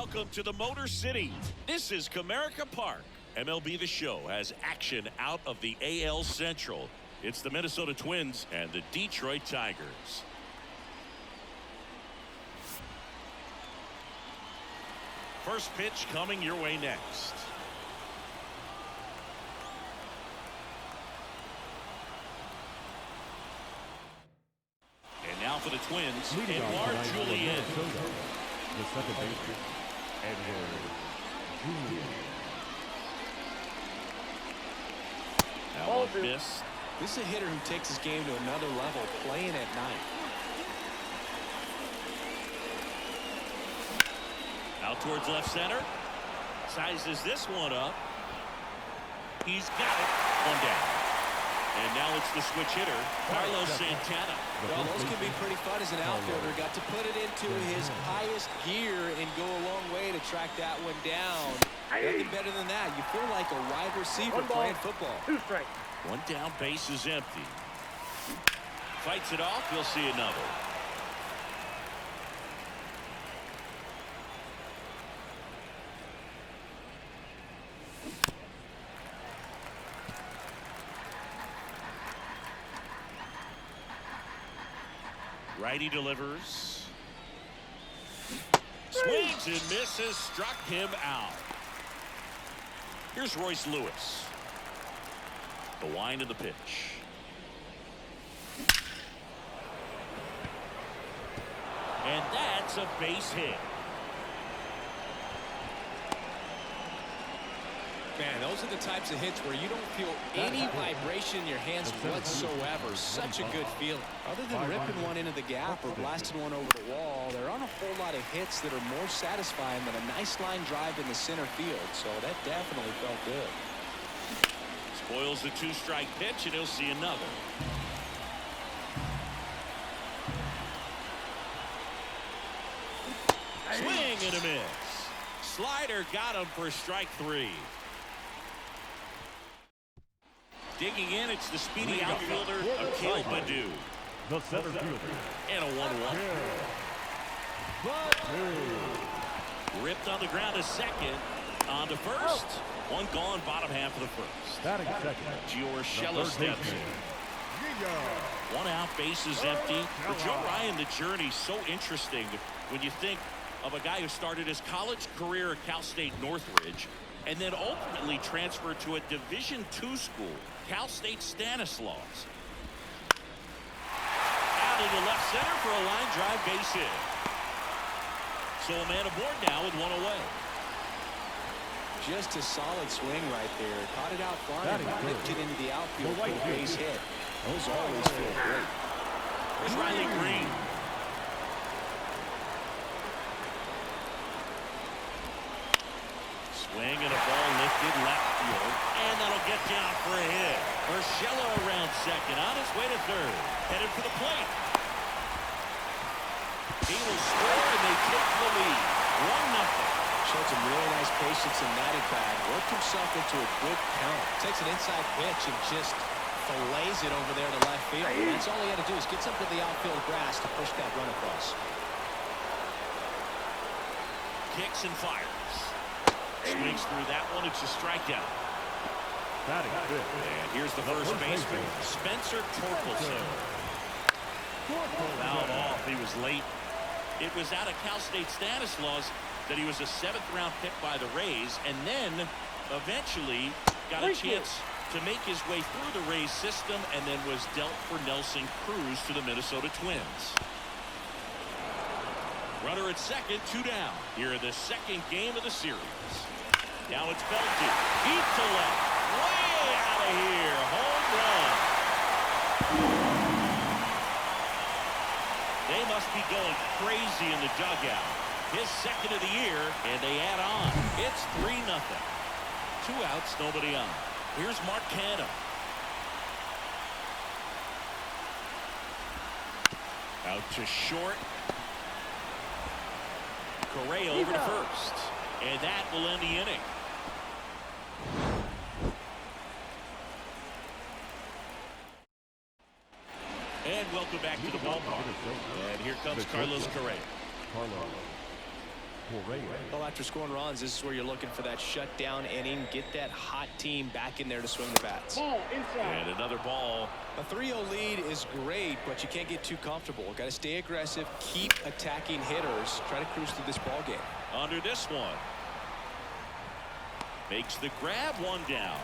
welcome to the Motor City. This is Comerica Park. MLB The Show has action out of the AL Central. It's the Minnesota Twins and the Detroit Tigers. First pitch coming your way next. And now for the Twins, Edouard Julien. The second baseman, Edouard Julien. That one missed. This is a hitter who takes his game to another level, playing at night. Out towards left center. Sizes this one up. He's got it. One down. And now it's the switch hitter, Carlos Santana. Well, those can be pretty fun as an outfielder. Got to put it into his highest gear and go a long way to track that one down. Nothing better than that. You feel like a wide receiver playing football. 2 strikes. One down, base is empty. Fights it off. You'll see another. Righty delivers. Swings and misses. Struck him out. Here's Royce Lewis. The wind of the pitch. And that's a base hit. Man, those are the types of hits where you don't feel any vibration in your hands whatsoever. Such a good feeling. Other than ripping one into the gap or blasting one over the wall, there aren't a whole lot of hits that are more satisfying than a nice line drive in the center field. So that definitely felt good. Spoils the 2-strike pitch, and he'll see another. Swing and a miss. Slider got him for strike 3. Digging in, it's the speedy outfielder, Akil Baddoo. The center fielder. And a 1-1. Ripped on the ground to second. On to first. One gone, bottom half of the first. Batting second. Giorgella steps in. One out, base is empty. For Joe Ryan, the journey's so interesting when you think of a guy who started his college career at Cal State Northridge and then ultimately transferred to a Division II school, Cal State Stanislaus. Out into left center for a line drive base hit. So a man aboard now with one away. Just a solid swing right there. Caught it out front and ripped it into the outfield for a base hit. Those always feel great. There's Riley Green. Swing and a ball lifted left field. And that'll get down for a hit. Urshela around second. On his way to third. Headed for the plate. He will score and they take the lead. 1-0. Showed some really nice patience in that at bat. Worked himself into a good count. Takes an inside pitch and just fillets it over there to left field. And that's all he had to do is get something to the outfield grass to push that run across. Kicks and fires. Swings through that one. It's a strikeout. Batting fifth. And here's the first baseman, Spencer Torkelson. Fouled off. He was late. It was out of Cal State Stanislaus that he was a 7th-round pick by the Rays, and then eventually got a chance to make his way through the Rays system and then was dealt for Nelson Cruz to the Minnesota Twins. Runner at second, 2 down. Here in the second game of the series. Now it's belted. Deep to left. Way out of here. Home run. They must be going crazy in the dugout. His second of the year, and they add on. It's 3-0. 2 outs, nobody on. Here's Mark Canha. Out to short. Correa over to first. And that will end the inning. And welcome back to the ballpark. And here comes Carlos Correa. Well, after scoring runs, this is where you're looking for that shutdown inning. Get that hot team back in there to swing the bats. And another ball. A 3-0 lead is great, but you can't get too comfortable. Got to stay aggressive, keep attacking hitters, try to cruise through this ball game. Under this one. Makes the grab, one down.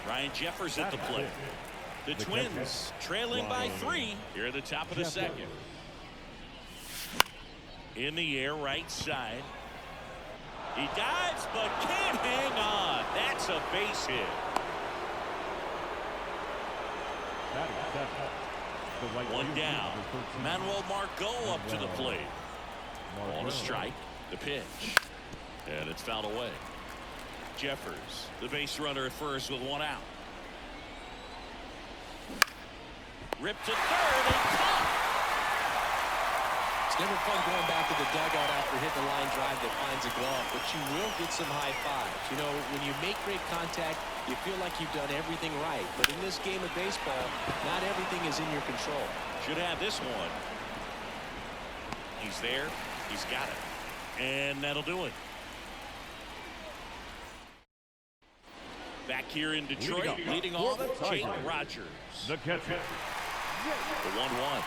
Ryan Jeffers at the plate. The Twins trailing by 3 here at the top of the second. In the air, right side. He dives, but can't hang on. That's a base hit. One down. Manuel Margot up to the plate. On a strike. The pitch. And it's fouled away. Jeffers, the base runner at first with 1 out. Ripped to third and caught. It's never fun going back to the dugout after hitting a line drive that finds a glove, but you will get some high fives. You know, when you make great contact, you feel like you've done everything right. But in this game of baseball, not everything is in your control. Should have this one. He's there. He's got it. And that'll do it. Back here in Detroit, leading off, Jake Rogers. The catcher. The 1-1.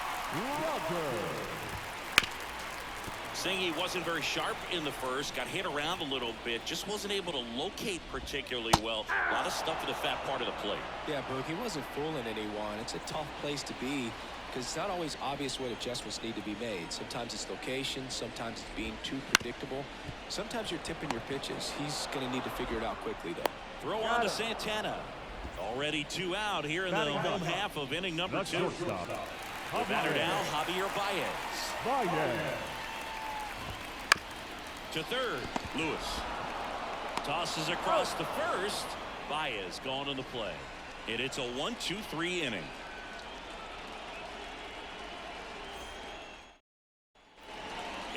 Saying he wasn't very sharp in the first, got hit around a little bit, just wasn't able to locate particularly well. A lot of stuff in the fat part of the plate. Yeah, Boog, he wasn't fooling anyone. It's a tough place to be because it's not always obvious what adjustments need to be made. Sometimes it's location, sometimes it's being too predictable. Sometimes you're tipping your pitches. He's going to need to figure it out quickly, though. Throw on to Santana. Already 2 out here in the home half of inning number 2. The batter now, Javier Baez. To third, Lewis. Tosses across to first. Baez gone in the play. And it's a 1-2-3 inning.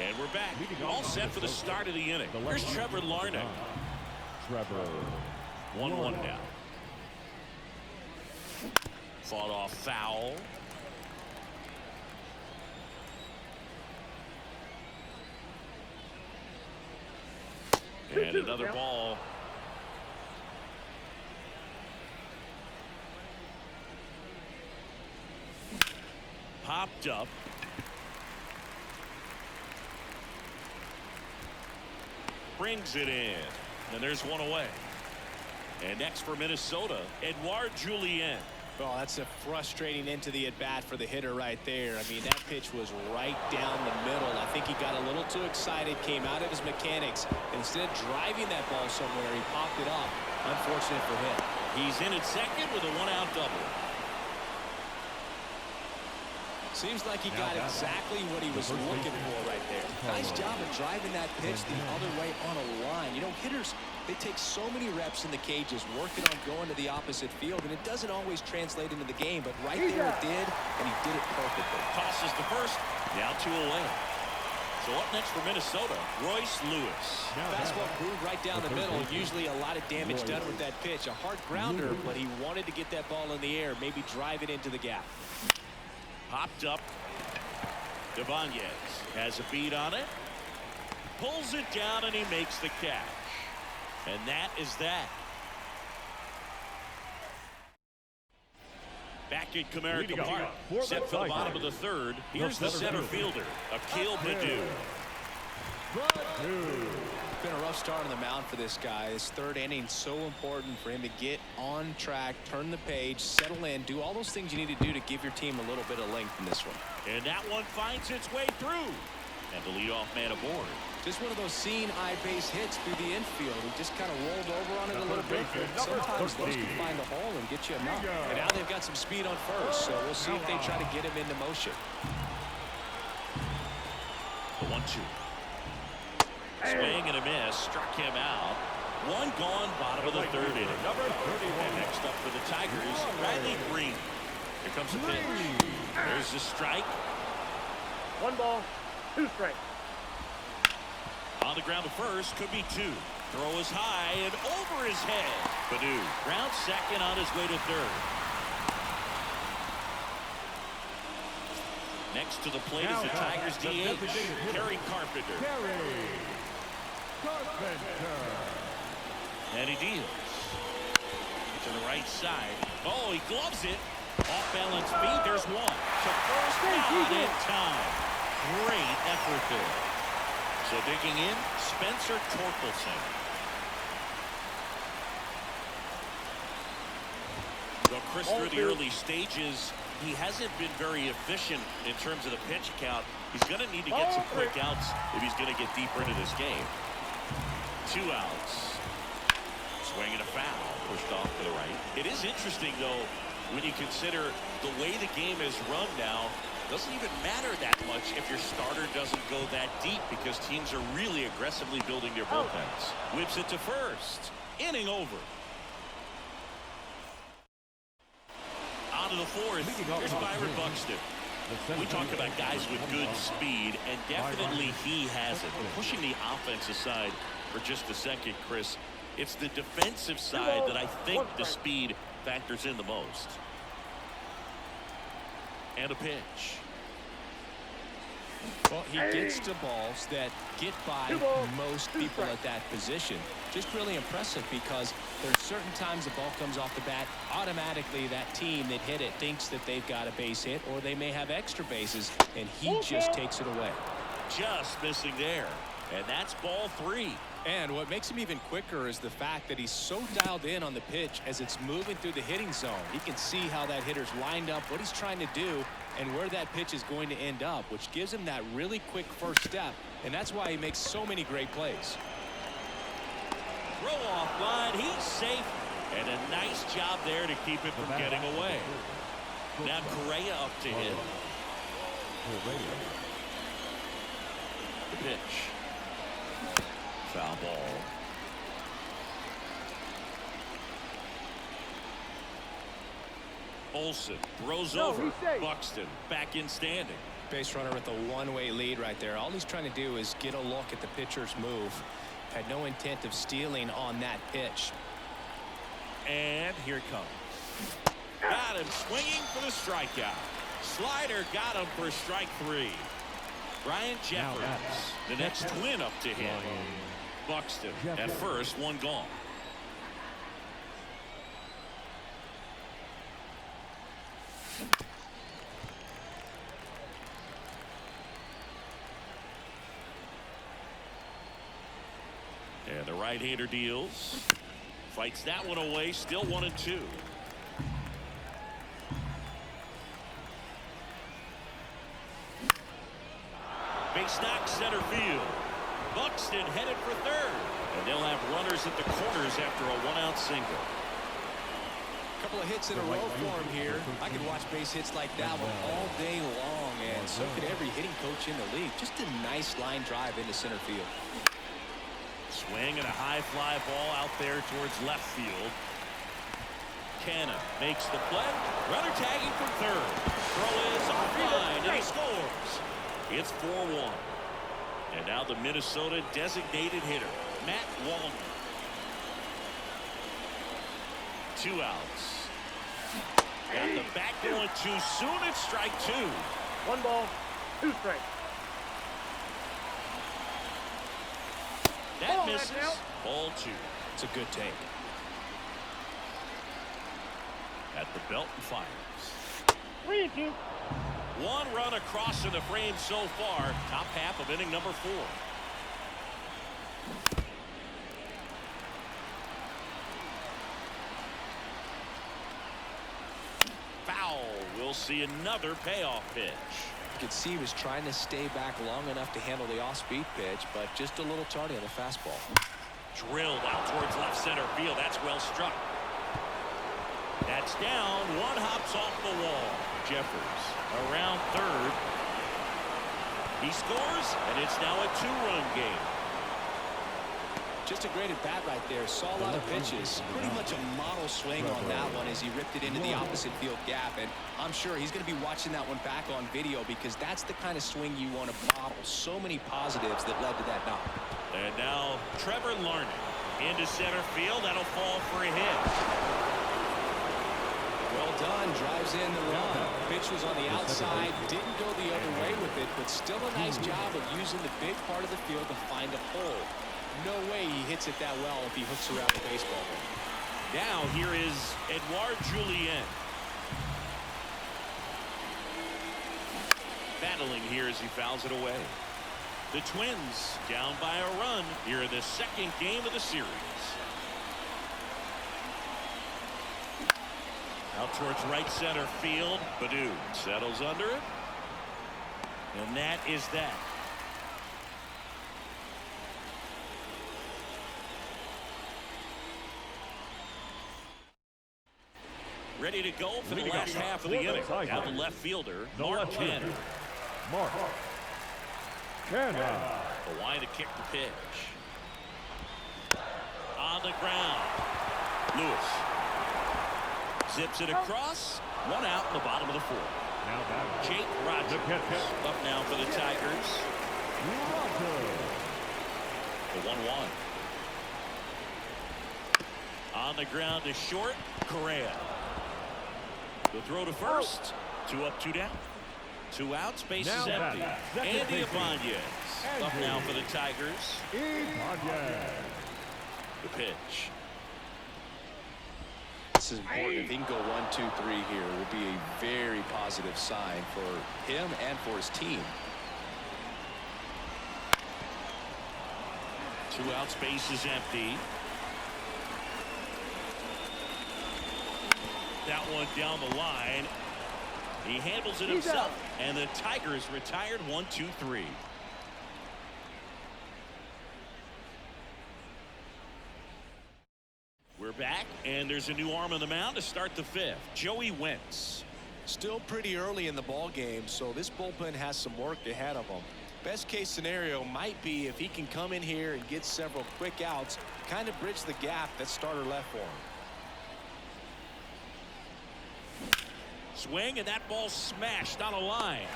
And we're back. All set for the start of the inning. Here's Trevor Larnach. 1-1 now. Fought off foul. And another ball. Popped up. Brings it in. And there's one away. And next for Minnesota, Edouard Julien. Oh, that's a frustrating into the at-bat for the hitter right there. I mean, that pitch was right down the middle. I think he got a little too excited, came out of his mechanics. Instead of driving that ball somewhere, he popped it up. Unfortunate for him. He's in at second with a 1-out double. Seems like he got exactly what he was looking for right there. Nice job of driving that pitch the other way on a line. You know, hitters, they take so many reps in the cages working on going to the opposite field, and it doesn't always translate into the game, but right there it did, and he did it perfectly. Tosses the first, now 2 away. So up next for Minnesota, Royce Lewis. Fastball groove right down the middle. Usually a lot of damage done with that pitch. A hard grounder, but he wanted to get that ball in the air, maybe drive it into the gap. Popped up. Ibanez has a beat on it. Pulls it down, and he makes the catch. And that is that. Back at Comerica Park. Set for the bottom of the third. Here's the center fielder, Akil Baddoo. Been a rough start on the mound for this guy. His third inning so important for him to get on track, turn the page, settle in, do all those things you need to do to give your team a little bit of length in this one. And that one finds its way through. And the leadoff man aboard. Just one of those seeing eye base hits through the infield. He just kind of rolled over on it a little bit. Sometimes those can find a hole and get you a knock. And now they've got some speed on first, so we'll see if they try to get him into motion. The 1-2. Swing and a miss, struck him out. One gone, bottom of the third inning. Number 31. Next up for the Tigers, Riley Green. Here comes the pitch. There's the strike. 1 ball, 2 strikes. On the ground to first, could be 2. Throw is high and over his head. Baddoo rounds second on his way to third. Next to the plate is the Tigers DH, Kerry Carpenter. And he deals to the right side. Oh, he gloves it. Off balance feed. There's one. To first, not in time. Great effort there. So digging in, Spencer Torkelson. Well, Chris, through the early stages, he hasn't been very efficient in terms of the pitch count. He's going to need to get some quick outs if he's going to get deeper into this game. 2 outs. Swing and a foul. Pushed off to the right. It is interesting, though, when you consider the way the game is run now. Doesn't even matter that much if your starter doesn't go that deep because teams are really aggressively building their bullpens. Whips it to first. Inning over. On to the fourth. Here's Byron Buxton. We talk about guys with good speed, and definitely he has it. But pushing the offense aside for just a second, Chris, it's the defensive side that I think the speed factors in the most. And a pitch. Well, he gets to balls that get by most people at that position. Just really impressive because there's certain times the ball comes off the bat, automatically that team that hit it thinks that they've got a base hit or they may have extra bases, and he just takes it away. Just missing there. And that's ball 3. And what makes him even quicker is the fact that he's so dialed in on the pitch as it's moving through the hitting zone. He can see how that hitter's lined up, what he's trying to do, and where that pitch is going to end up, which gives him that really quick first step, and that's why he makes so many great plays. Throw off line, he's safe, and a nice job there to keep it from getting away. Now Correa up to hit. The pitch. Foul ball. Olsen throws over. Buxton back in standing. Base runner with a one-way lead right there. All he's trying to do is get a look at the pitcher's move. Had no intent of stealing on that pitch. And here it comes. Got him swinging for the strikeout. Slider got him for strike 3. Ryan Jeffers, the next Twin up to him. Buxton at first, one gone. And the right-hander deals. Fights that one away, still 1-2. Base knock center field. Buxton headed for third. And they'll have runners at the corners after a 1-out single. A couple of hits in a row for him here. I could watch base hits like that one all day long, and so could every hitting coach in the league. Just a nice line drive into center field. Swing and a high fly ball out there towards left field. Canna makes the play. Runner tagging from third. Throw is offline, and he scores. It's 4-1. And now the Minnesota designated hitter, Matt Wallner. 2 outs. Got the bat going too soon. It's strike 2. 1 ball, 2 strikes. That misses. Ball 2. It's a good take. At the belt and fires. 3-2. 1 run across in the frame so far. Top half of inning number 4. Foul. We'll see another payoff pitch. You could see he was trying to stay back long enough to handle the off-speed pitch, but just a little tardy on the fastball. Drilled out towards left center field. That's well struck. That's down. 1 hops off the wall. Jeffers around third. He scores, and it's now a 2-run game. Just a great at-bat right there. Saw a lot of pitches. Pretty much a model swing on that one as he ripped it into the opposite field gap. And I'm sure he's going to be watching that one back on video because that's the kind of swing you want to model. So many positives that led to that knock. And now Trevor Larned into center field. That'll fall for a hit. Well done. Drives in the run. Pitch was on the outside. Didn't go the other way with it, but still a nice job of using the big part of the field to find a hole. No way he hits it that well if he hooks around the baseball. Now here is Edouard Julien. Battling here as he fouls it away. The Twins down by a run here in the second game of the series. Out towards right center field. Baddoo settles under it. And that is that. Ready to go for the last half of the inning. Now the left fielder, Mark Canha. Mark Canha. Hawaii to kick the pitch. On the ground. Lewis. Zips it across. One out in the bottom of the fourth. Now back. Jake Rogers up now for the Tigers. The 1-1. On the ground to short. Correa. The throw to first. 2 up, 2 down. 2 outs. Base is empty. Andy Ibanez up now for the Tigers. The pitch. This is important. If he can go 1, 2, 3 here, it will be a very positive sign for him and for his team. 2 outs. Base is empty. That one down the line. He handles it himself, and the Tigers retired 1, 2, 3. We're back, and there's a new arm on the mound to start the 5th. Joey Wentz. Still pretty early in the ball game, so this bullpen has some work ahead of him. Best case scenario might be if he can come in here and get several quick outs, kind of bridge the gap that starter left for him. Swing, and that ball smashed on a line.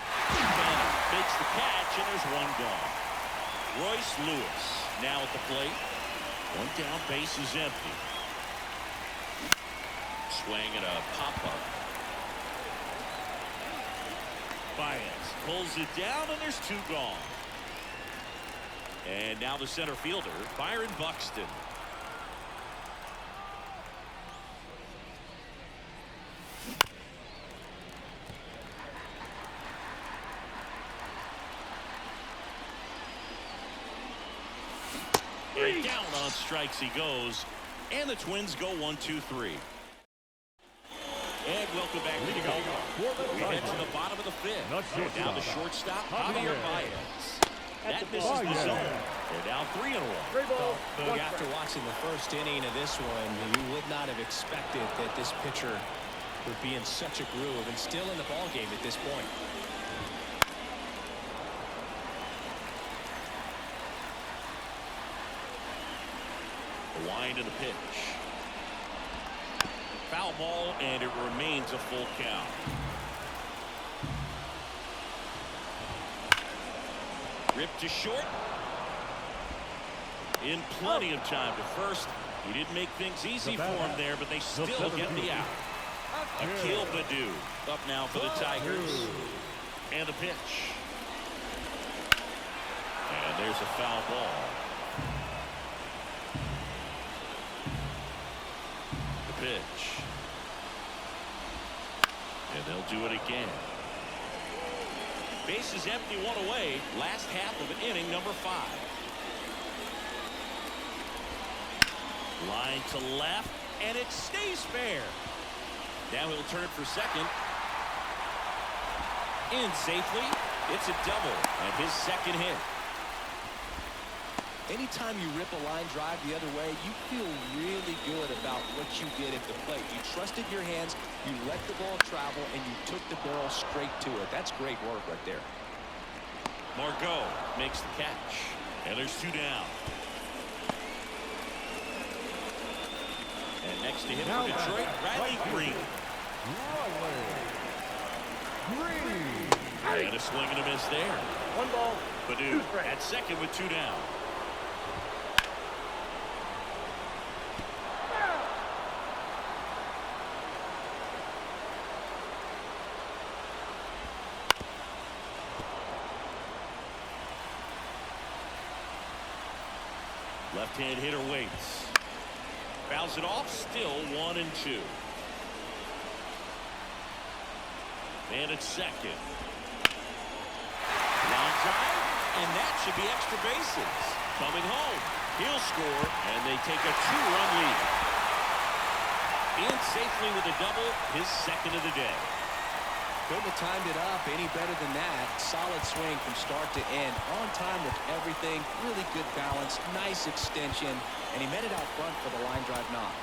Makes the catch, and there's one gone. Royce Lewis now at the plate. One down, base is empty. Swing and a pop-up. Baez pulls it down, and there's 2 gone. And now the center fielder, Byron Buxton. And down on strikes he goes, and the Twins go 1, 2, 3. And welcome back to the go. We head to the bottom of the 5th. Down to shortstop, Javier Baez. That misses the zone. They're down 3 in a row. Boog, after watching the first inning of this one, you would not have expected that this pitcher would be in such a groove and still in the ball game at this point. The wind of the pitch. Foul ball, and it remains a full count. Ripped to short. In plenty of time to first. He didn't make things easy for him there, but they still get the out. Akil Baddoo up now for the Tigers. And the pitch. And there's a foul ball. The pitch. And they'll do it again. Base is empty, 1 away. Last half of inning number 5. Line to left, and it stays fair. Now he'll turn for second. In safely. It's a double, and his second hit. Anytime you rip a line drive the other way, you feel really good about what you did at the plate. You trusted your hands, you let the ball travel, and you took the barrel straight to it. That's great work right there. Margot makes the catch, and there's 2 down. And next to him for Detroit, Riley Green. And a swing and a miss there. 1 ball. Baddoo at second with 2 down. Left-hand hitter waits. Fouls it off. Still 1-2. And at second. Line drive, and that should be extra bases. Coming home. He'll score, and they take a 2-run lead. In safely with a double, his second of the day. Couldn't have timed it up any better than that. Solid swing from start to end. On time with everything. Really good balance. Nice extension. And he met it out front for the line drive knock.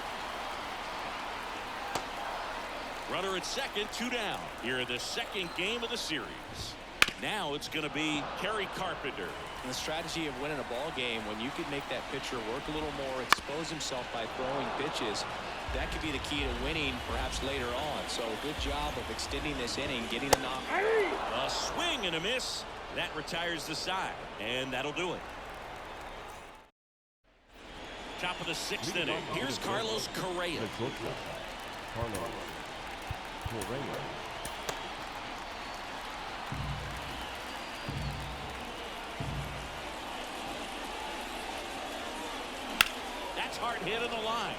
Runner at second, 2 down. Here in the second game of the series. Now it's going to be Kerry Carpenter. And the strategy of winning a ball game, when you can make that pitcher work a little more, expose himself by throwing pitches, that could be the key to winning perhaps later on. So good job of extending this inning, getting a knock. A swing and a miss. That retires the side, and that'll do it. Top of the 6th inning. Here's Carlos Correa. Carlos Correa. That's hard hit on the line.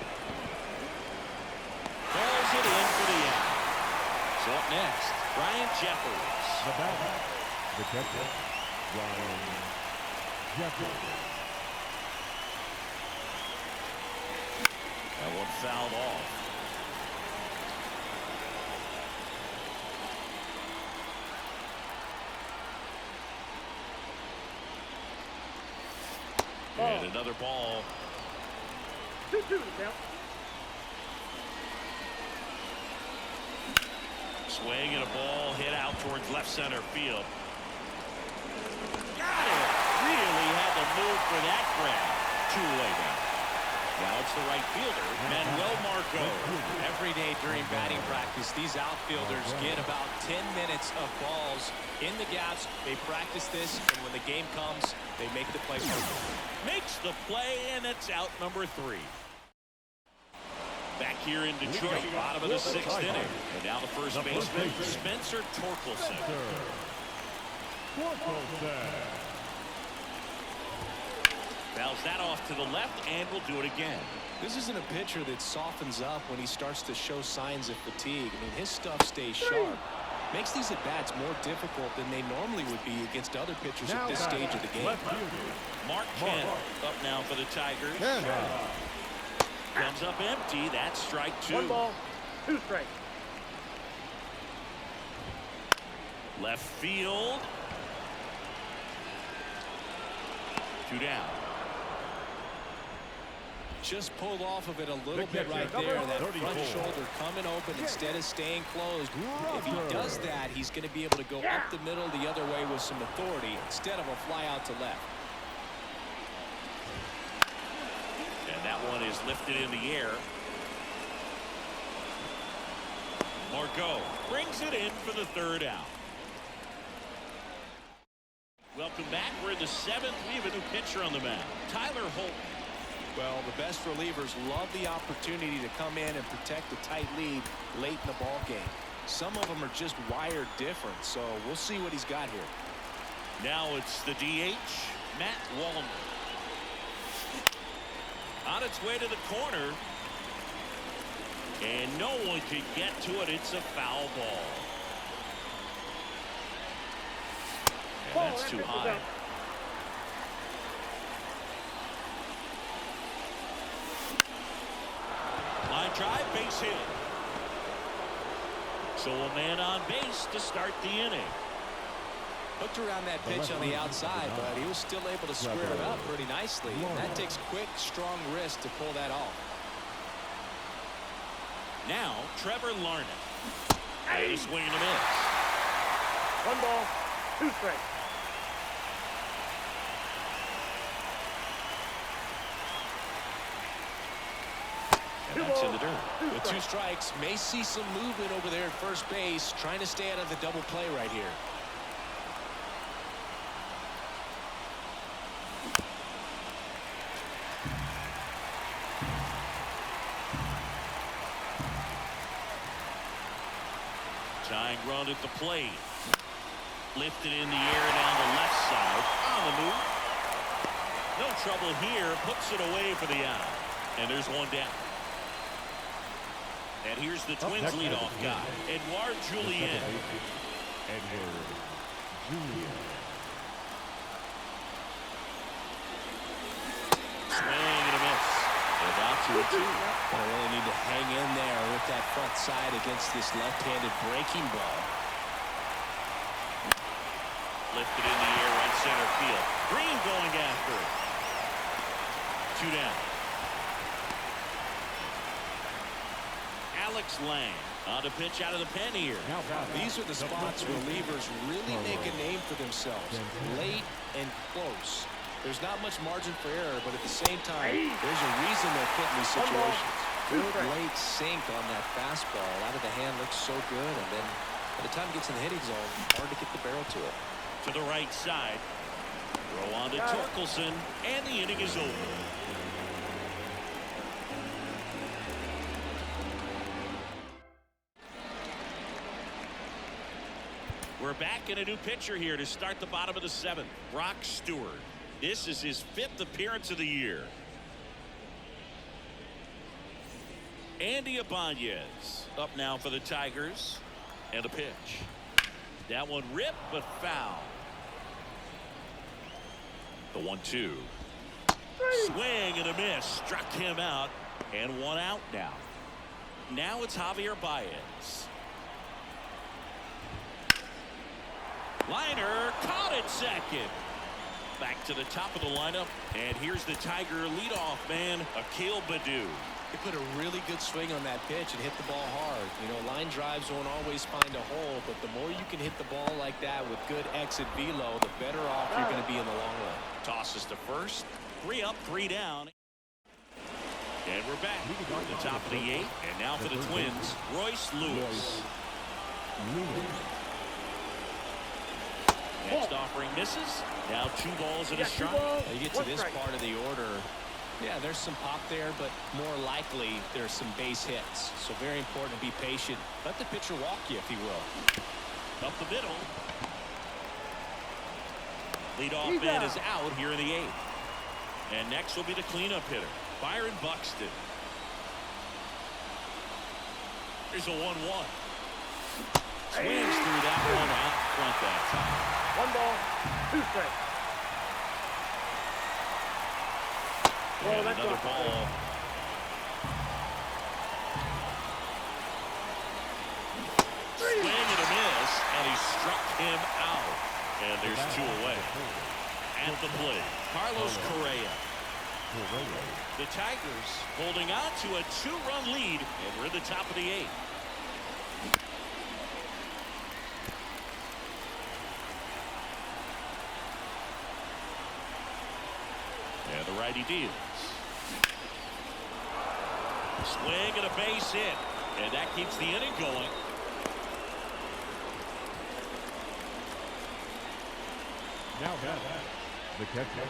Calls it in for the out. So up next, Ryan Jeffers. The batter, the catcher, Ryan Jeffers. That one fouled off. And another ball. 2-2 to count. Swing and a ball hit out towards left center field. Got it. Really had to move for that grab. 2 away now. Now it's the right fielder, Manuel Marco. Every day during batting practice, these outfielders get about 10 minutes of balls in the gaps. They practice this, and when the game comes, they make the play. Makes the play, and it's out number 3. Back here in Detroit, bottom of the 6th inning. And now the first baseman, Spencer Torkelson. Fouls that off to the left, and will do it again. This isn't a pitcher that softens up when he starts to show signs of fatigue. I mean, his stuff stays sharp. Makes these at-bats more difficult than they normally would be against other pitchers at this stage of the game. Mark Kent up now for the Tigers. Comes up empty. That's strike 2. 1 ball, 2 strikes. Left field. 2 down. Just pulled off of it a little bit right there. That front shoulder coming open instead of staying closed. If he does that, he's going to be able to go up the middle the other way with some authority instead of a fly out to left. And that one is lifted in the air. Marco brings it in for the 3rd out. Welcome back. We're in the 7th. We have a new pitcher on the mound, Tyler Holt. Well, the best relievers love the opportunity to come in and protect a tight lead late in the ball game. Some of them are just wired different, so we'll see what he's got here. Now it's the DH, Matt Wallner. On its way to the corner. And no one can get to it. It's a foul ball. And that's too high. Line drive, base hit. So a man on base to start the inning. Hooked around that pitch on the outside, but he was still able to square it up pretty nicely. And that takes quick, strong wrist to pull that off. Now, Trevor Larnach. And a swing and a miss. 1 ball, 2 strikes. And that's in the dirt. With 2 strikes, may see some movement over there at first base, trying to stay out of the double play right here. Tying run at the plate. Lifted in the air down the left side. On the move. No trouble here. Puts it away for the out. And there's one down. And here's the Twins leadoff guy, Edouard Julien. Edouard Julien. Swing and a miss. And out to a 2. I really need to hang in there with that front side against this left-handed breaking ball. Lifted in the air right center field. Green going after it. 2 down. Alex Lang on a pitch out of the pen here. These are the spots relievers really make a name for themselves. Late and close. There's not much margin for error, but at the same time, there's a reason they're put in these situations. Good late sink on that fastball. Out of the hand looks so good, and then by the time it gets in the hitting zone, hard to get the barrel to it. To the right side. Throw on to Torkelson, and the inning is over. We're back in a new pitcher here to start the bottom of the 7th. Brock Stewart. This is his 5th appearance of the year. Andy Ibanez up now for the Tigers. And a pitch. That one ripped but foul. The 1-2. Swing and a miss. Struck him out. And 1 out now. Now it's Javier Baez. Liner caught at second. Back to the top of the lineup. And here's the Tiger leadoff man, Akil Baddoo. He put a really good swing on that pitch and hit the ball hard. You know, line drives won't always find a hole, but the more you can hit the ball like that with good exit velo, the better off you're going to be in the long run. Tosses to first. 3 up, 3 down. And we're back at the top of the 8th. And now for the Twins, Royce Lewis. Next offering misses. Now 2 balls and a strike. You get to this part of the order. Yeah, there's some pop there, but more likely there's some base hits. So very important to be patient. Let the pitcher walk you, if he will. Up the middle. Leadoff man is out here in the 8th. And next will be the cleanup hitter, Byron Buxton. Here's a 1-1. Swings through that one out front that time. 1 ball, 2 strikes. And another ball. Swing and a miss, and he struck him out. And there's 2 away. At the plate, Carlos Correa. The Tigers holding on to a 2-run lead, and we're at the top of the 8th. And the righty deals. Swing and a base hit. And that keeps the inning going. Now the catcher,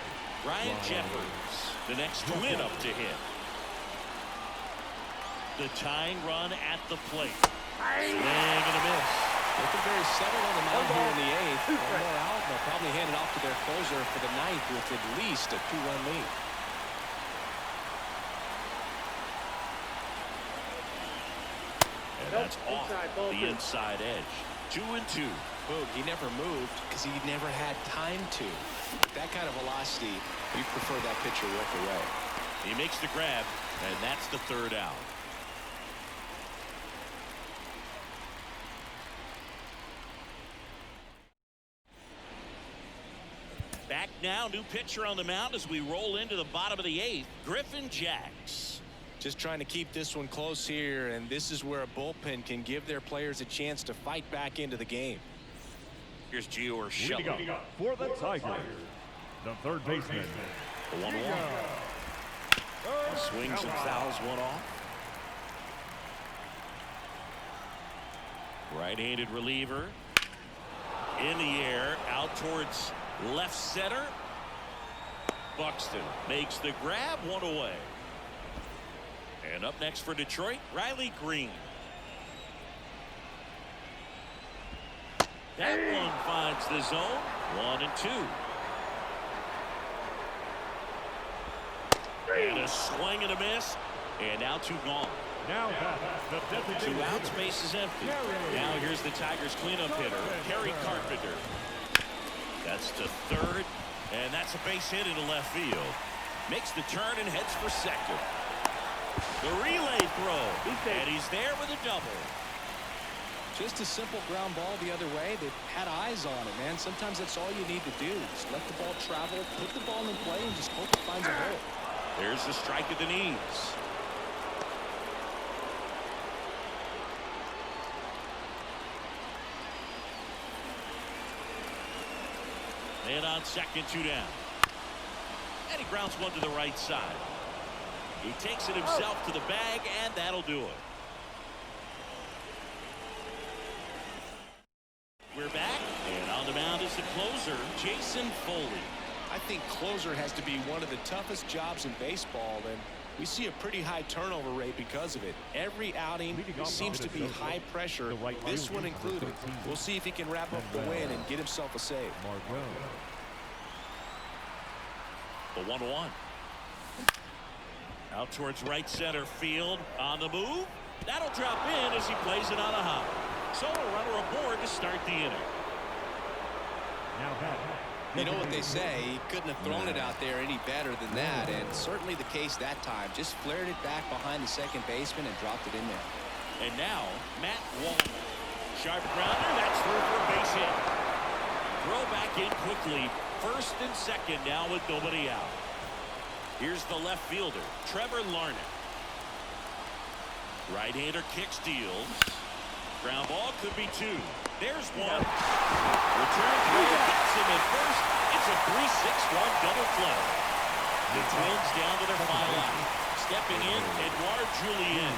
Ryan Jeffers, the next Twin up to hit. The tying run at the plate. Swing and a miss. Looking very settled on the mound here in the 8th. 1 more out, and they'll probably hand it off to their closer for the 9th with at least a 2-run lead. And that's off the inside edge. 2-2. Boog, he never moved because he never had time to. With that kind of velocity, we prefer that pitcher work away. He makes the grab, and that's the 3rd out. Back now, new pitcher on the mound as we roll into the bottom of the 8th, Griffin Jacks. Just trying to keep this one close here, and this is where a bullpen can give their players a chance to fight back into the game. Here's Gio Urshela. for the Tigers, the 3rd baseman. The 1-1. Swings and fouls one off. Right-handed reliever. In the air, out towards left center. Buxton makes the grab, 1 away. And up next for Detroit, Riley Green. That one finds the zone. 1-2. And a swing and a miss. And now two gone. Now the designated 2 outs, base is empty. Now here's the Tigers cleanup hitter, Kerry Carpenter. That's to third, and that's a base hit into left field. Makes the turn and heads for second. The relay throw, and he's there with a double. Just a simple ground ball the other way. They had eyes on it, man. Sometimes that's all you need to do. Just let the ball travel, put the ball in play, and just hope it finds a hole. There's the strike at the knees. And on second, 2 down. And he grounds one to the right side. He takes it himself to the bag, and that'll do it. We're back, and on the mound is the closer, Jason Foley. I think closer has to be one of the toughest jobs in baseball, and we see a pretty high turnover rate because of it. Every outing seems to be high pressure, this one included. We'll see if he can wrap up the win and get himself a save. The 1-1. Out towards right center field. On the move. That'll drop in as he plays it on a hop. So a runner aboard to start the inning. You know what they say, he couldn't have thrown it out there any better than that, and certainly the case that time. Just flared it back behind the second baseman and dropped it in there. And now, Matt Wallner. Sharp grounder, that's through for a base hit. Throw back in quickly. First and second now with nobody out. Here's the left fielder, Trevor Larnach. Right-hander kick steals. Ground ball could be 2. There's one. Return throw gets him at first. It's a 3-6-1 double play. The Twins down to their final out. Stepping in, Edouard Julien.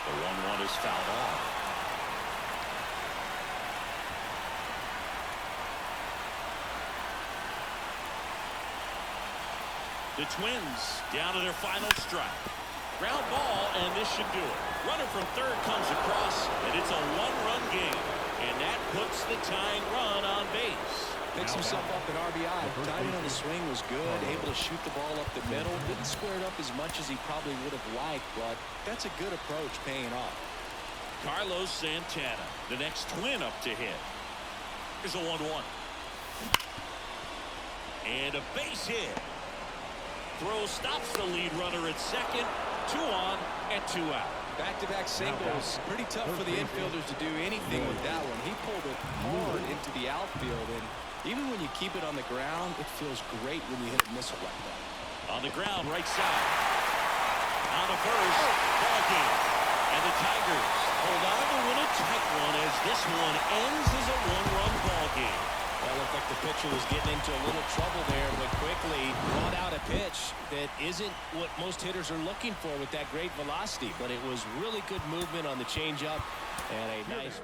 The 1-1 is fouled off. The Twins down to their final strike. Ground ball, and this should do it. Runner from third comes across, and it's a 1-run game. And that puts the tying run on base. Picks himself up an RBI. Timing on the swing was good. Able to shoot the ball up the middle. Didn't square it up as much as he probably would have liked, but that's a good approach paying off. Carlos Santana, the next Twin up to hit. Here's a 1-1. And a base hit. Throw stops the lead runner at second. 2 on and 2 out. Back-to-back singles. Pretty tough for the infielders to do anything with that one. He pulled it hard into the outfield, and even when you keep it on the ground, it feels great when you hit a missile like that. On the ground, right side. On the first, ball game. And the Tigers hold on to win a tight one as this one ends as a 1-run ball game. Well, it looked like the pitcher was getting into a little trouble there, but quickly brought out a pitch that isn't what most hitters are looking for with that great velocity. But it was really good movement on the changeup and a nice...